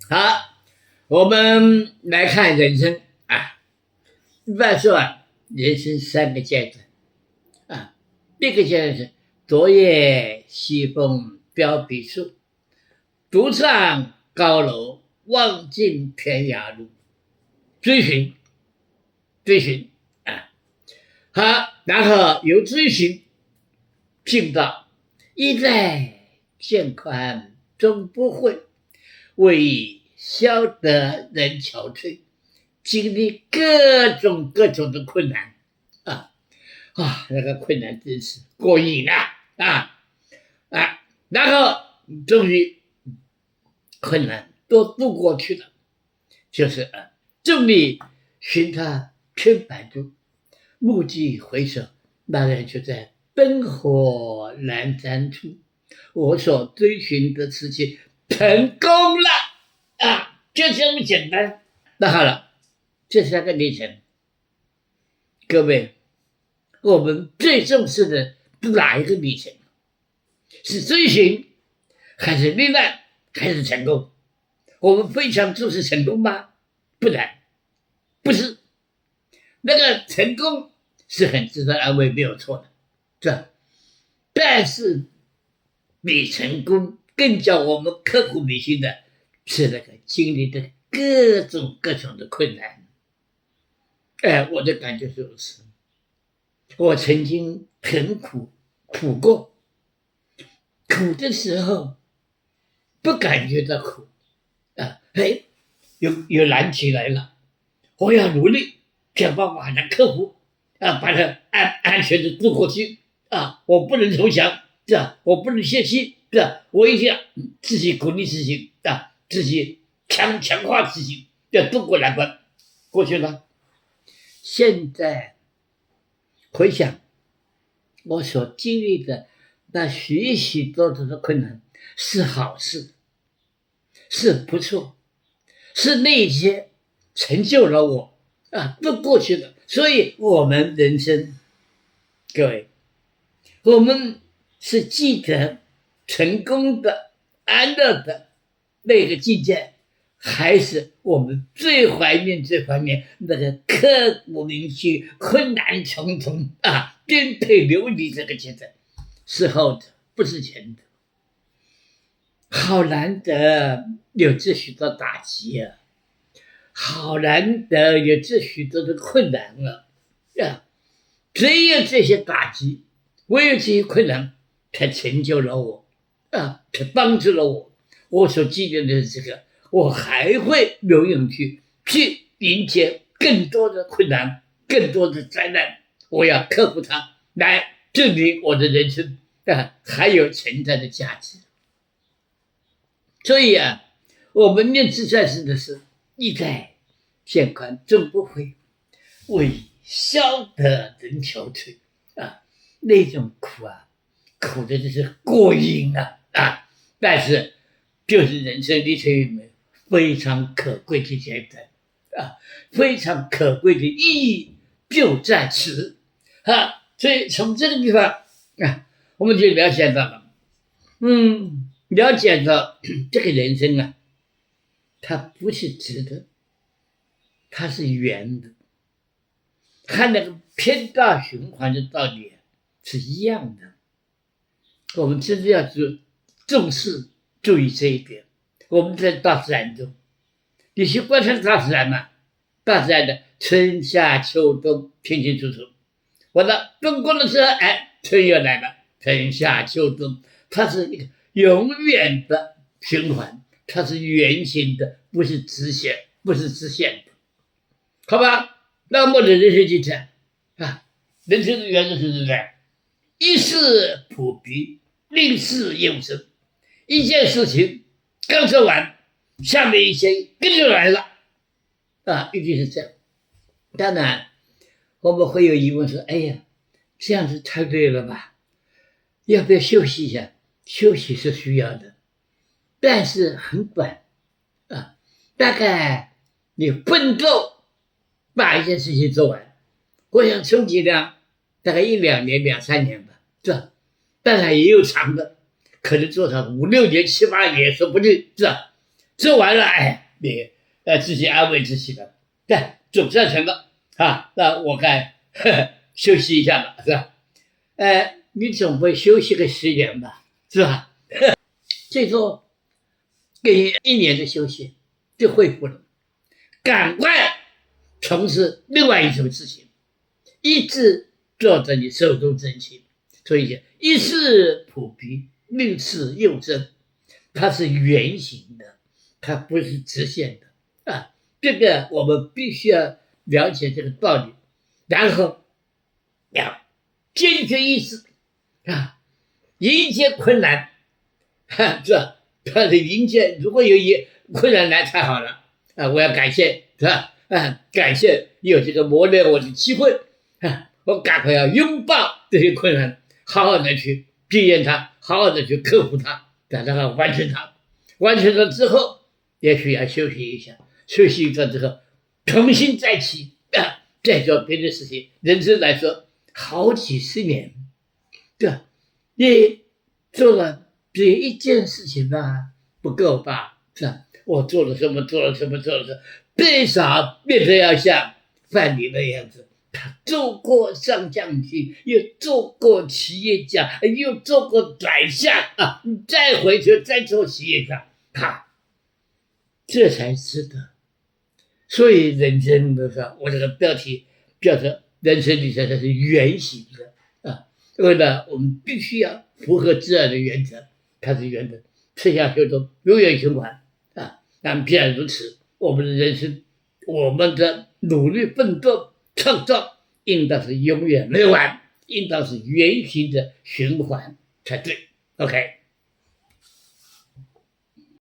好，我们来看人生啊。一般说人生三个阶段啊。第一个阶段是昨夜西风凋碧树，独上高楼，望尽天涯路。追寻啊。好，然后由追寻进到衣带渐宽终不悔，为消得人憔悴，经历各种的困难那个困难真是过瘾然后终于困难都度过去了，就是众里寻他千百度，蓦地回首，那人就在灯火阑珊处。我所追寻的事情成功了就这么简单。那好了，这三个历程，各位，我们最重视的是哪一个历程？是追寻，还是历练，还是成功？我们非常重视成功吗？不然，不是。那个成功是很值得安慰，没有错的，是吧？但是比成功更叫我们刻骨铭心的是那个经历的各种的困难。我的感觉是如此。我曾经很苦过，苦的时候不感觉到苦有难题来了，我要努力想办法来克服把它安全的度过去我不能投降，是吧？我不能泄气，是吧？我一定要自己鼓励自己自己强化自己，要度过难关。过去了，现在回想我所经历的那许多的困难是好事，是不错，是那些成就了我都过去了。所以我们人生，各位，我们是记得成功的安乐的那个境界，还是我们最怀念那个刻骨铭心困难重重颠沛流离这个阶段？是后的，不是前的。好难得有这许多打击好难得有这许多的困难只有这些打击，唯有这些困难才成就了我才帮助了我。我所记得的这个，我还会有勇气去迎接更多的困难，更多的灾难，我要克服它，来证明我的人生还有存在的价值。所以我们念兹在世的是衣带渐宽终不悔，为消得人憔悴那种苦的就是过瘾但是就是人生历程里面非常可贵的阶段非常可贵的意义就在此所以从这个地方我们就了解到了了解到这个人生它不是直的，它是圆的，和那个偏大循环的道理是一样的。我们真的要重视注意这一点。我们在大自然中，你去观察大自然嘛，大自然的春夏秋冬清清楚楚。我的冬过的时候春又来了，春夏秋冬，它是一个永远的循环，它是圆形的，不是直线的，好吧？那么的人生就这样人生的原则是这样，一事普毕，另事有生。一件事情刚做完，下面一些跟着来了一定是这样。当然我们会有疑问说，哎呀，这样子太累了吧，要不要休息一下？休息是需要的，但是很短大概你奋斗把一件事情做完，我想充其量大概1-2年、2-3年吧，是吧？当然也有长的，可能做到5-6年、7-8年也说不定，是吧？做完了，哎，你自己安慰自己了，对，总算成了啊，那我该休息一下了，是吧？你总会休息个10年吧，是吧？最多给你1年的休息就恢复了，赶快从事另外一种事情，一直做着你手中真情。所以一事普毕，另事又增，它是圆形的，它不是直线的啊。这个我们必须要了解这个道理，然后要坚决意志啊，迎接困难，这迎接如果有困难来太好了啊！我要感谢是吧？感谢有这个磨练我的机会啊！我赶快要拥抱这些困难，好好的去避免它，好好的去克服它，然后完成它。完成了之后，也许要休息一下，休息一段之后，重新再起啊，再做别的事情。人生来说，好几十年，对吧？你做了这一件事情吧，不够吧？是吧？我做了什么？最少变成要像范蠡的样子。他做过上将军，又做过企业家，又做过宰相啊！你再回去再做企业家，这才值得。所以人生的时候，我这个标题叫做“人生旅程”，它是圆形的啊。为了我们必须要符合自然的原则，它是原则，吃下修动，永远循环啊。但必然如此，我们的人生，我们的努力奋斗。创造应当是永远没完，应当是圆形的循环才对。OK。